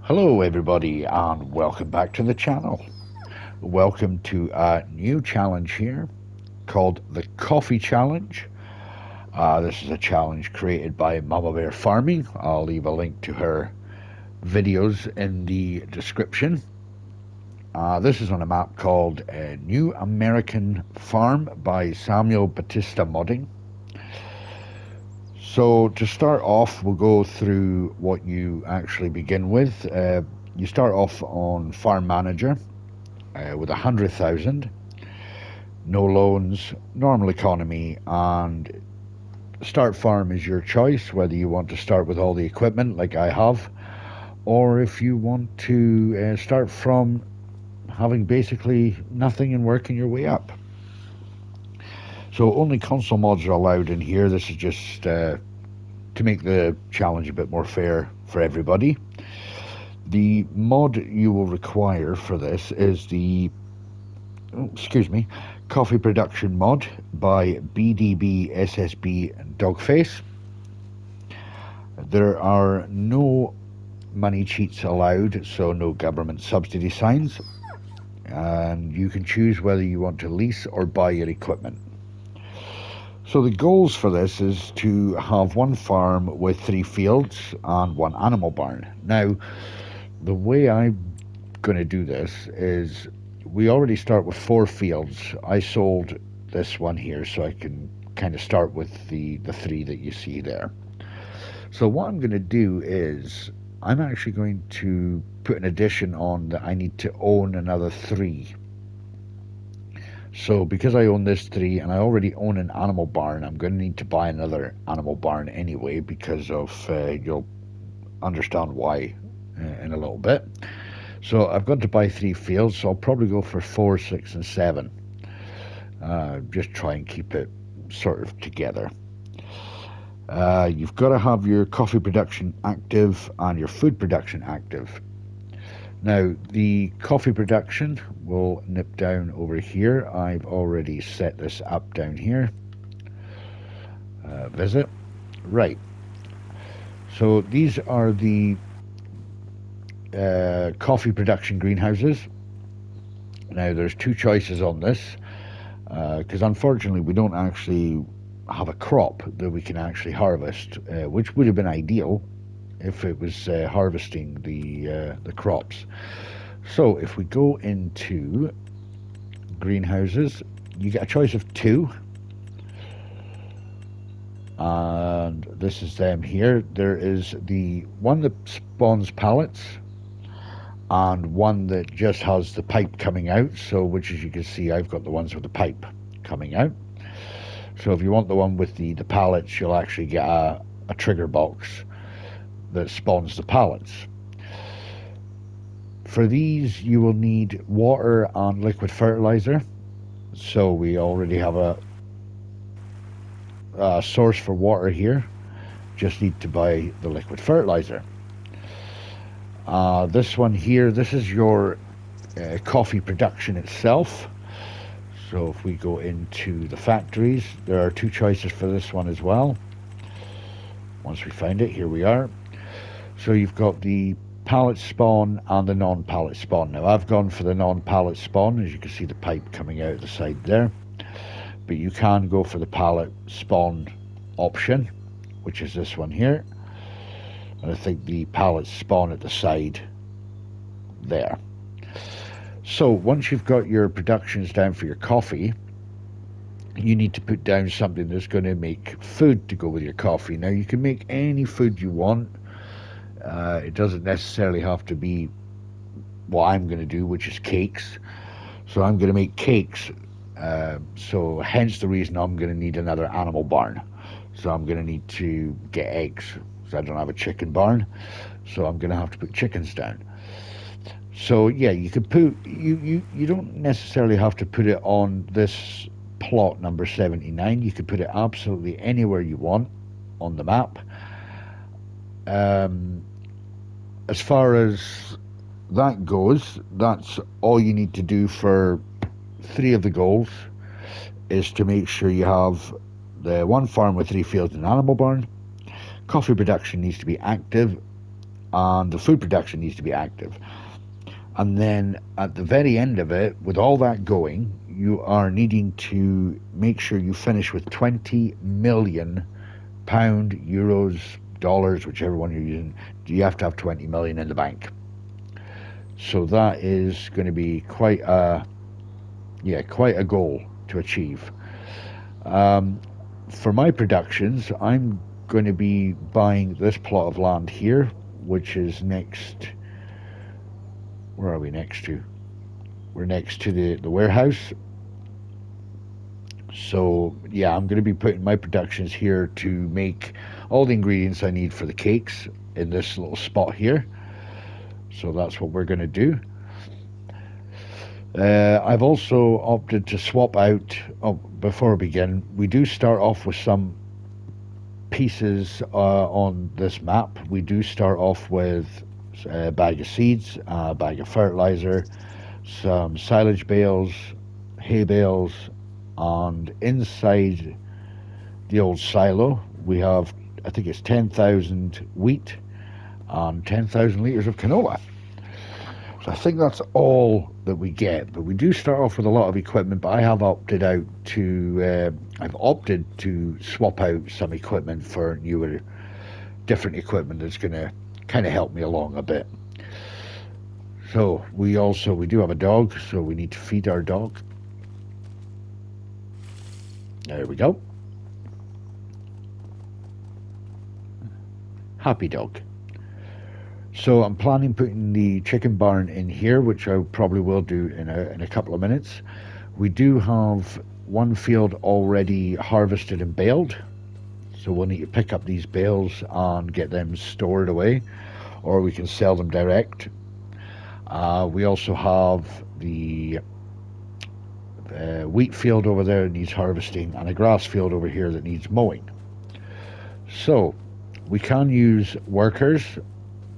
Hello everybody and welcome back to the channel. Welcome to a new challenge here called the Coffee Challenge. This is a challenge created by Mama Bear Farming. I'll leave a link to her videos in the description. This is on a map called New American Farm by Samuelbatistamodding. So to start off, we'll go through what you actually begin with. You start off on Farm Manager with 100,000, no loans, normal economy, and start farm is your choice, whether you want to start with all the equipment like I have, or if you want to start from having basically nothing and working your way up. So only console mods are allowed in here. This is just to make the challenge a bit more fair for everybody. The mod you will require for this is the coffee production mod by BDBSSB and Dogface. There are no money cheats allowed, so no government subsidy signs, and you can choose whether you want to lease or buy your equipment. So the goals for this is to have one farm with 3 fields and 1 animal barn. Now, the way I'm going to do this is we already start with 4 fields. I sold this one here so I can kind of start with the 3 that you see there. So what I'm going to do is I'm actually going to put an addition on that I need to own another 3. So because I own this 3 and I already own an animal barn, I'm going to need to buy another animal barn anyway because of, you'll understand why in a little bit. So I've got to buy 3 fields, so I'll probably go for 4, 6 and 7. Just try and keep it sort of together. You've got to have your coffee production active and your food production active. Now, the coffee production will nip down over here. I've already set this up down here. Visit. Right. So these are the coffee production greenhouses. Now, there's 2 choices on this, because unfortunately we don't actually have a crop that we can actually harvest, which would have been ideal if it was harvesting the crops. So if we go into greenhouses, you get a choice of 2, and this is them here. There is the one that spawns pallets and one that just has the pipe coming out, so which, as you can see, I've got the ones with the pipe coming out. So if you want the one with the pallets, you'll actually get a trigger box that spawns the pallets. For these you will need water and liquid fertilizer, so we already have a source for water here, just need to buy the liquid fertilizer. This one here, this is your coffee production itself. So if we go into the factories, there are 2 choices for this one as well. Once we find it, here we are. So you've got the pallet spawn and the non-pallet spawn. Now I've gone for the non-pallet spawn, as you can see the pipe coming out the side there. But you can go for the pallet spawn option, which is this one here. And I think the pallets spawn at the side there. So once you've got your productions down for your coffee, you need to put down something that's going to make food to go with your coffee. Now you can make any food you want. It doesn't necessarily have to be what I'm going to do, which is cakes. So I'm going to make cakes. So hence the reason I'm going to need another animal barn. So I'm going to need to get eggs. So I don't have a chicken barn. So I'm going to have to put chickens down. So yeah, you could put, you don't necessarily have to put it on this plot number 79. You could put it absolutely anywhere you want on the map. As far as that goes, that's all you need to do for 3 of the goals, is to make sure you have the 1 farm with 3 fields and an animal barn. Coffee production needs to be active, and the food production needs to be active. And then at the very end of it, with all that going, you are needing to make sure you finish with 20 million pound, euros, dollars, whichever one you're using. You have to have 20 million in the bank. So that is going to be quite a goal to achieve. For my productions, I'm going to be buying this plot of land here, which is next. Where are we next to? We're next to the warehouse. So yeah, I'm going to be putting my productions here to make all the ingredients I need for the cakes in this little spot here. So that's what we're going to do. I've also opted to swap out. Oh, before I begin, we do start off with some pieces on this map. We do start off with a bag of seeds, a bag of fertilizer, some silage bales, hay bales, and inside the old silo we have, I think it's 10,000 wheat and 10,000 litres of canola. So I think that's all that we get, but we do start off with a lot of equipment. But I have opted out to I've opted to swap out some equipment for newer, different equipment that's going to kind of help me along a bit. So we do have a dog, so we need to feed our dog. There we go. Happy dog. So I'm planning putting the chicken barn in here, which I probably will do in a couple of minutes. We do have one field already harvested and baled, so we'll need to pick up these bales and get them stored away, or we can sell them direct. We also have the wheat field over there that needs harvesting, and a grass field over here that needs mowing. So we can use workers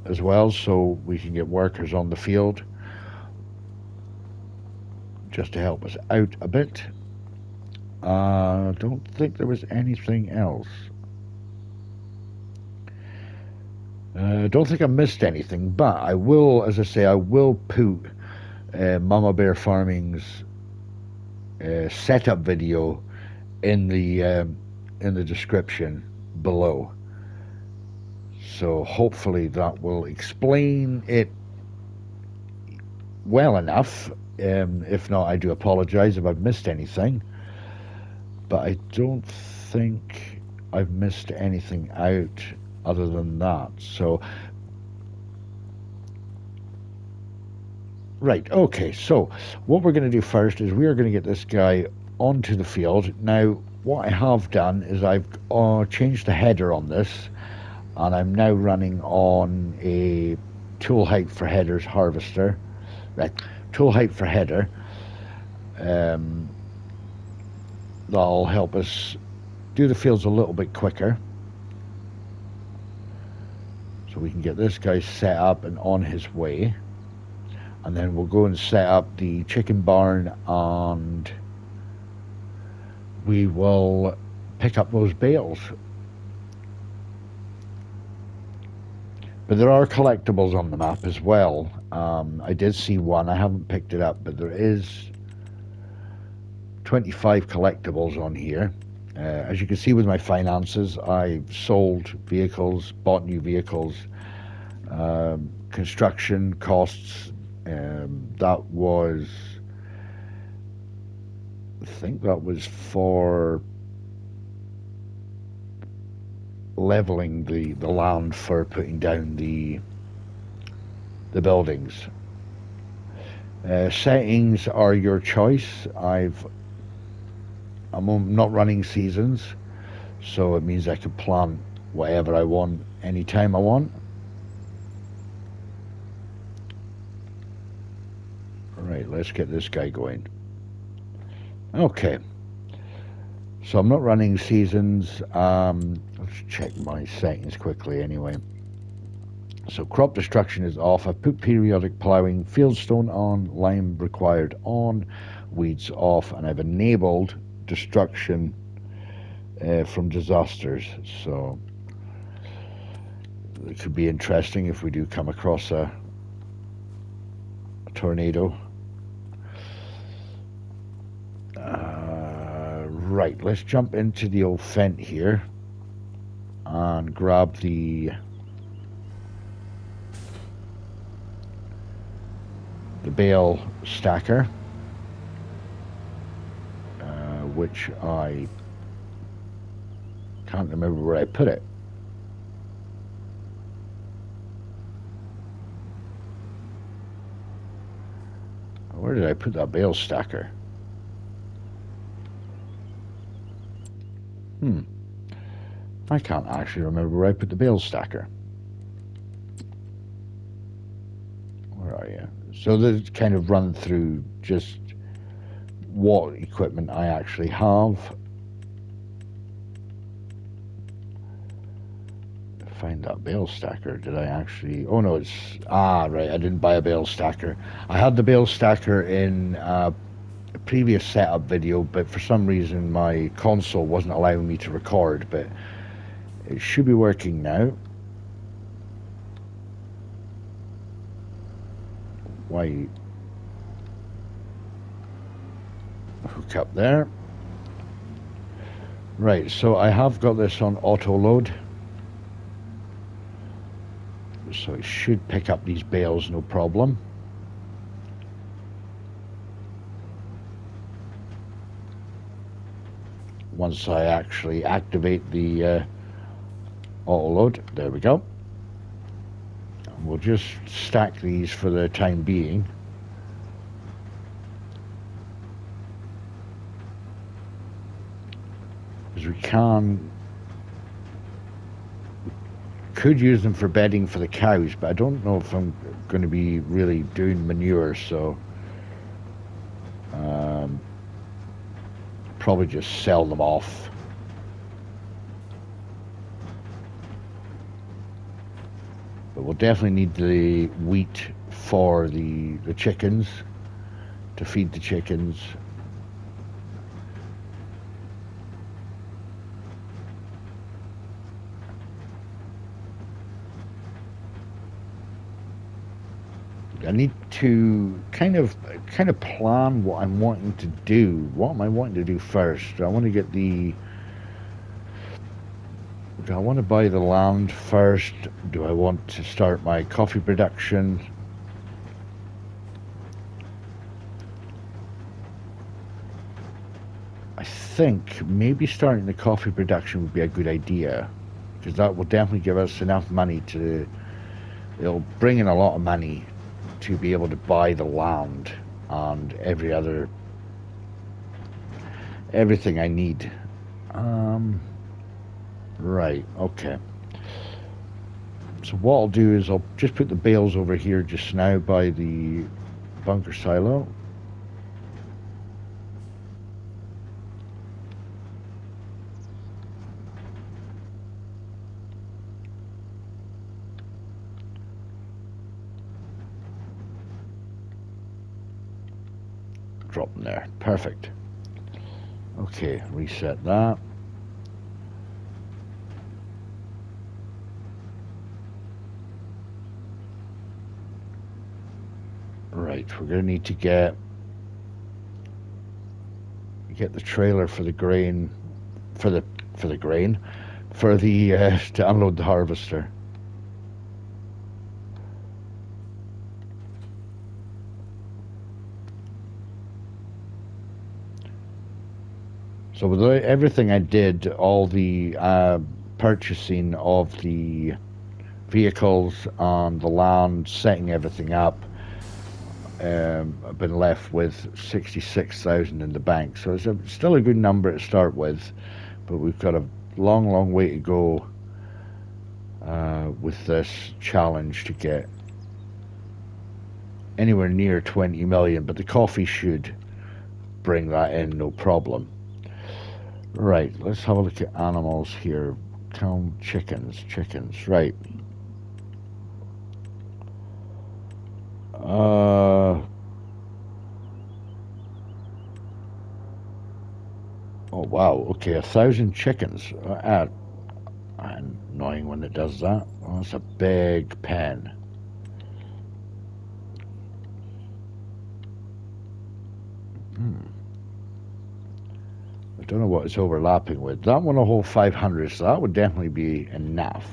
as well, so we can get workers on the field just to help us out a bit. I don't think there was anything else. I don't think I missed anything, but I will, as I say, I will put Mama Bear Farming's setup video in the description below. So hopefully that will explain it well enough. If not, I do apologize if I've missed anything. But I don't think I've missed anything out other than that. So, right, okay. So what we're going to do first is we are going to get this guy onto the field. Now, what I have done is I've changed the header on this, and I'm now running on a tool height for headers harvester. Right, tool height for header. That'll help us do the fields a little bit quicker, so we can get this guy set up and on his way, and then we'll go and set up the chicken barn, and we will pick up those bales. But there are collectibles on the map as well. I did see one, I haven't picked it up, but there is 25 collectibles on here. As you can see with my finances, I've sold vehicles, bought new vehicles, construction costs. That was, I think that was for leveling the land for putting down the buildings. Settings are your choice. I'm not running seasons, so it means I can plant whatever I want anytime I want. Right, let's get this guy going. Okay, so I'm not running seasons. Let's check my settings quickly anyway. So crop destruction is off. I put periodic ploughing, fieldstone on, lime required on, weeds off, and I've enabled destruction from disasters. So it could be interesting if we do come across a tornado. Right, let's jump into the old vent here and grab the bale stacker, which I can't remember where I put it. Where did I put that bale stacker? I can't actually remember where I put the bale stacker. Where are you? So this kind of run through just what equipment I actually have. Find that bale stacker. Did I actually? Oh no, it's right. I didn't buy a bale stacker. I had the bale stacker in a previous setup video, but for some reason my console wasn't allowing me to record. But it should be working now. Why? Hook up there. Right. So I have got this on auto load. So it should pick up these bales no problem. Once I actually activate the auto load, there we go. And we'll just stack these for the time being. Because we could use them for bedding for the cows, but I don't know if I'm going to be really doing manure, so probably just sell them off. But we'll definitely need the wheat for the chickens, to feed the chickens. I need to kind of plan what I'm wanting to do. What am I wanting to do first? Do I want to get do I want to buy the land first? Do I want to start my coffee production? I think maybe starting the coffee production would be a good idea, because that will definitely give us enough money it'll bring in a lot of money to be able to buy the land and everything I need. Right, okay. So what I'll do is I'll just put the bales over here just now by the bunker silo. Drop them there. Perfect. Okay, reset that. Right, we're going to need to get the trailer for the grain, to unload the harvester. So with everything I did, all the purchasing of the vehicles and the land, setting everything up, I've been left with 66,000 in the bank. So it's still a good number to start with, but we've got a long way to go with this challenge to get anywhere near 20 million, but the coffee should bring that in no problem. Right, let's have a look at animals here. Chickens, right. Oh wow, okay, 1,000 chickens. Annoying when it does that. Oh, it's a big pen. I don't know what it's overlapping with. That one will hold 500, so that would definitely be enough.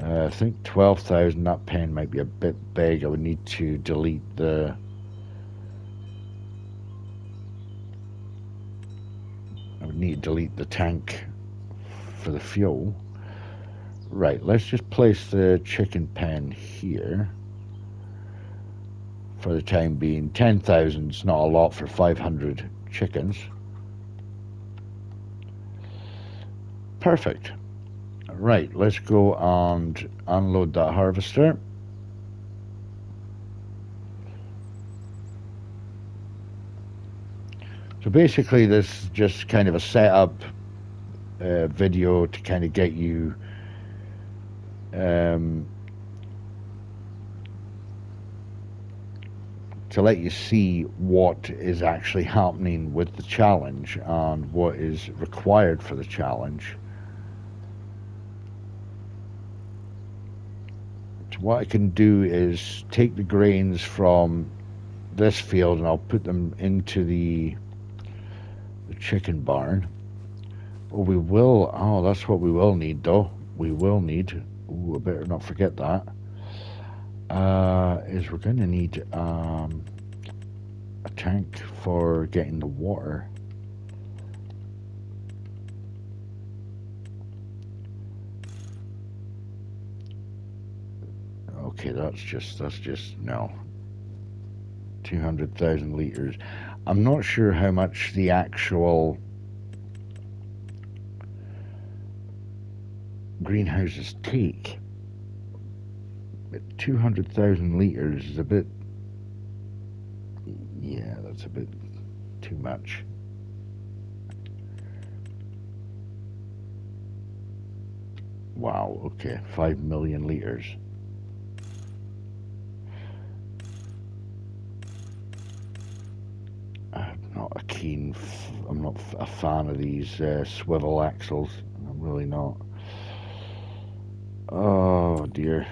I think 12,000, that pen might be a bit big. I would need to delete the... I would need to delete the tank for the fuel. Right, let's just place the chicken pen here. For the time being, 10,000 is not a lot for 500 chickens. Perfect. Right, let's go and unload that harvester. So basically this is just kind of a setup video to kind of get you to let you see what is actually happening with the challenge and what is required for the challenge. So what I can do is take the grains from this field and I'll put them into the chicken barn. Oh, that's what we will need though. We will need, I better not forget that, is we're going to need a tank for getting the water. Okay, that's just no. 200,000 liters. I'm not sure how much the actual greenhouses take. But 200,000 liters is a bit... Yeah, that's a bit too much. Wow, okay, 5 million liters. I'm not a fan of these swivel axles. I'm really not. Oh dear.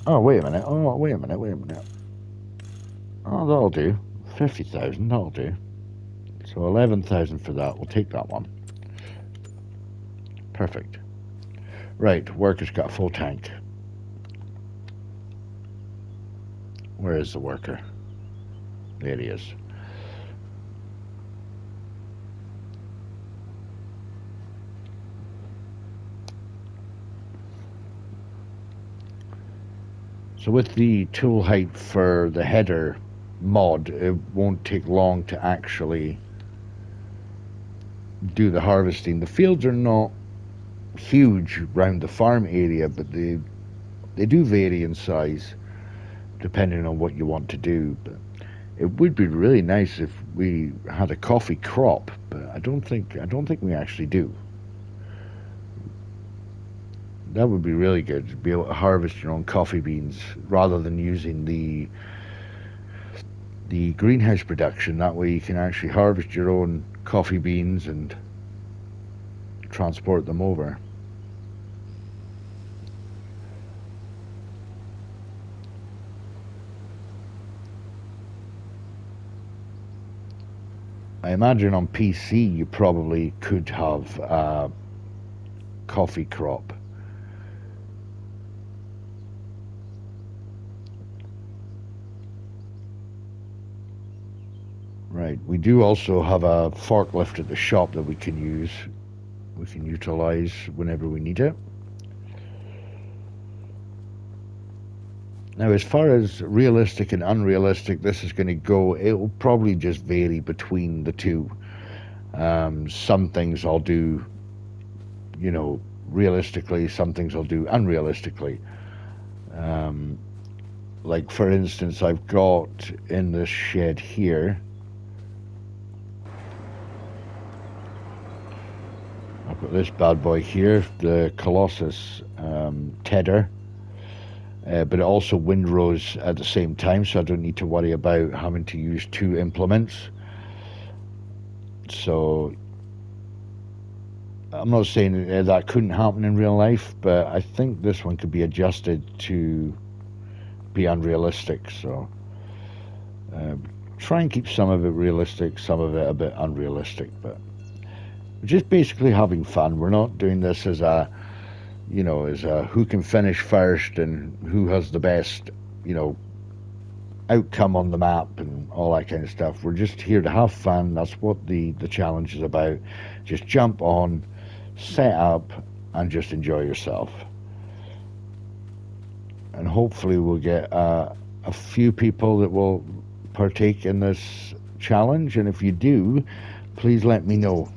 Oh, wait a minute. Oh, wait a minute. Oh, that'll do. 50,000, that'll do. So 11,000 for that. We'll take that one. Perfect. Right, worker's got a full tank. Where is the worker? There he is. So with the tool height for the header mod, it won't take long to actually do the harvesting. The fields are not huge around the farm area, but they do vary in size depending on what you want to do. But it would be really nice if we had a coffee crop, but I don't think we actually do. That would be really good, to be able to harvest your own coffee beans rather than using the greenhouse production. That way you can actually harvest your own coffee beans and transport them over. I imagine on PC you probably could have a coffee crop. Right, we do also have a forklift at the shop that we can use. We can utilize whenever we need it. Now, as far as realistic and unrealistic this is going to go, it will probably just vary between the two. Some things I'll do, realistically, some things I'll do unrealistically. Like, for instance, I've got in this shed here, I've got this bad boy here, the Colossus tedder. but it also windrows at the same time, so I don't need to worry about having to use two implements. So I'm not saying that couldn't happen in real life, but I think this one could be adjusted to be unrealistic. So try and keep some of it realistic, some of it a bit unrealistic, but we're just basically having fun. We're not doing this as a, you know, as a who can finish first and who has the best, you know, outcome on the map and all that kind of stuff. We're just here to have fun. That's what the challenge is about. Just jump on, set up, and just enjoy yourself. And hopefully we'll get a few people that will partake in this challenge. And if you do, please let me know,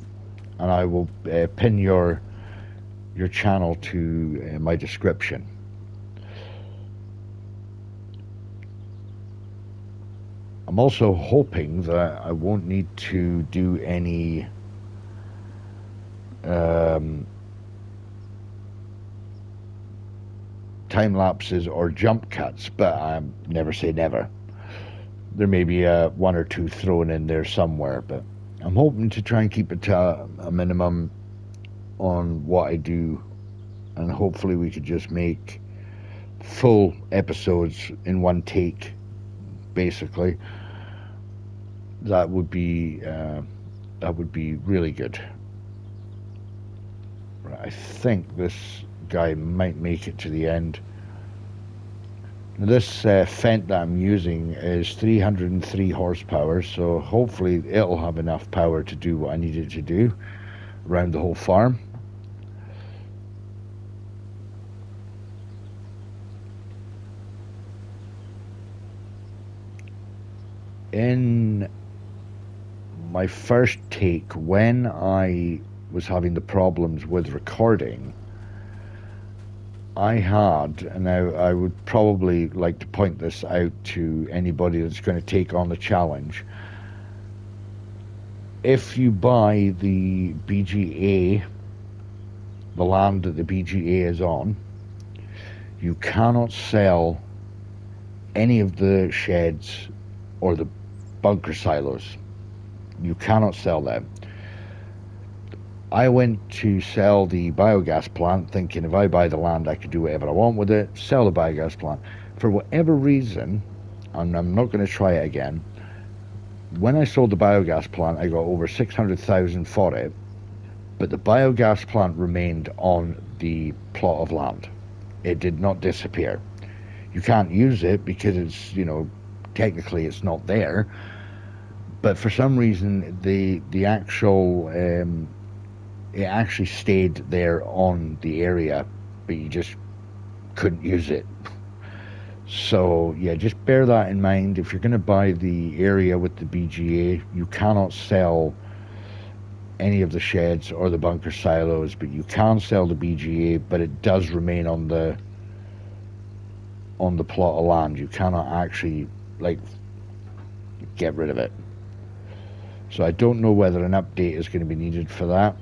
and I will pin your channel to my description. I'm also hoping that I won't need to do any time lapses or jump cuts, but I never say never. There may be one or two thrown in there somewhere, but I'm hoping to try and keep it to a minimum on what I do, and hopefully we could just make full episodes in one take, basically. That would be really good. Right, I think this guy might make it to the end. Now, this Fent that I'm using is 303 horsepower, so hopefully it'll have enough power to do what I need it to do around the whole farm. In my first take, when I was having the problems with recording, I had, and I would probably like to point this out to anybody that's going to take on the challenge. If you buy the BGA, the land that the BGA is on, you cannot sell any of the sheds or the bunker silos. You cannot sell them. I went to sell the biogas plant thinking if I buy the land I could do whatever I want with it, sell the biogas plant. For whatever reason, and I'm not going to try it again, when I sold the biogas plant I got over 600,000 for it, but the biogas plant remained on the plot of land. It did not disappear. You can't use it because it's, you know, technically it's not there, but for some reason the actual it actually stayed there on the area, but you just couldn't use it. So yeah, just bear that in mind. If you're going to buy the area with the BGA, you cannot sell any of the sheds or the bunker silos, but you can sell the BGA, but it does remain on the plot of land. You cannot actually like get rid of it. So I don't know whether an update is going to be needed for that.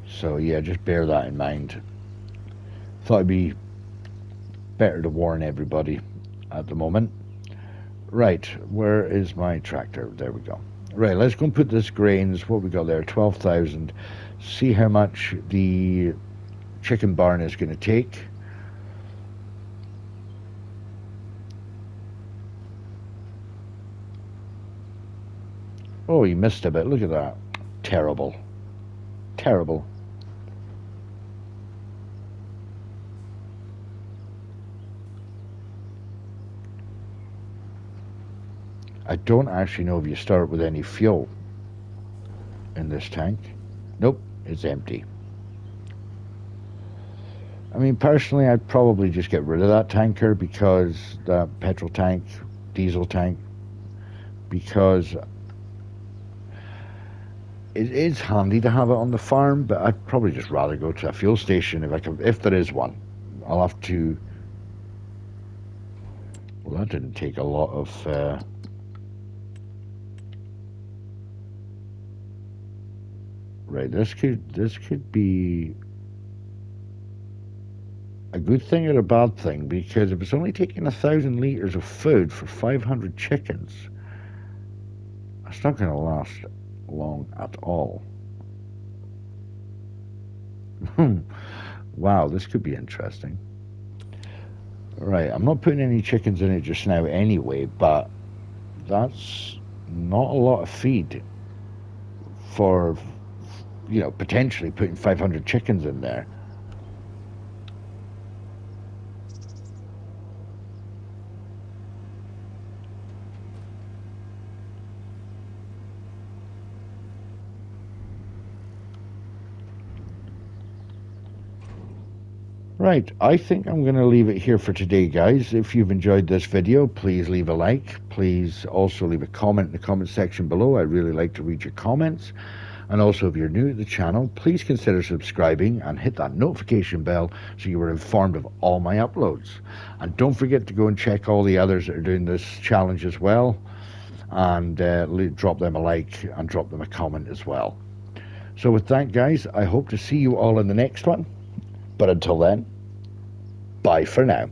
So yeah, just bear that in mind. Thought it'd be better to warn everybody at the moment. Right, where is my tractor? There we go. Right, let's go and put this grains, what we got there, 12,000. See how much the chicken barn is going to take. Oh, you missed a bit. Look at that. Terrible. Terrible. I don't actually know if you start with any fuel in this tank. Nope, it's empty. I mean, personally, I'd probably just get rid of that tanker, because that petrol tank, diesel tank, because it is handy to have it on the farm, but I'd probably just rather go to a fuel station if I can, if there is one. I'll have to. Well, that didn't take a lot of. Right, this could be a good thing or a bad thing, because if it's only taking 1,000 liters of food for 500 chickens, it's not going to last long at all. Wow, this could be interesting. Right, I'm not putting any chickens in it just now anyway, but that's not a lot of feed for, potentially putting 500 chickens in there. Right, I think I'm going to leave it here for today, guys. If you've enjoyed this video, please leave a like. Please also leave a comment in the comment section below. I really like to read your comments. And also, if you're new to the channel, please consider subscribing and hit that notification bell so you are informed of all my uploads. And don't forget to go and check all the others that are doing this challenge as well. And drop them a like and drop them a comment as well. So with that, guys, I hope to see you all in the next one. But until then, bye for now.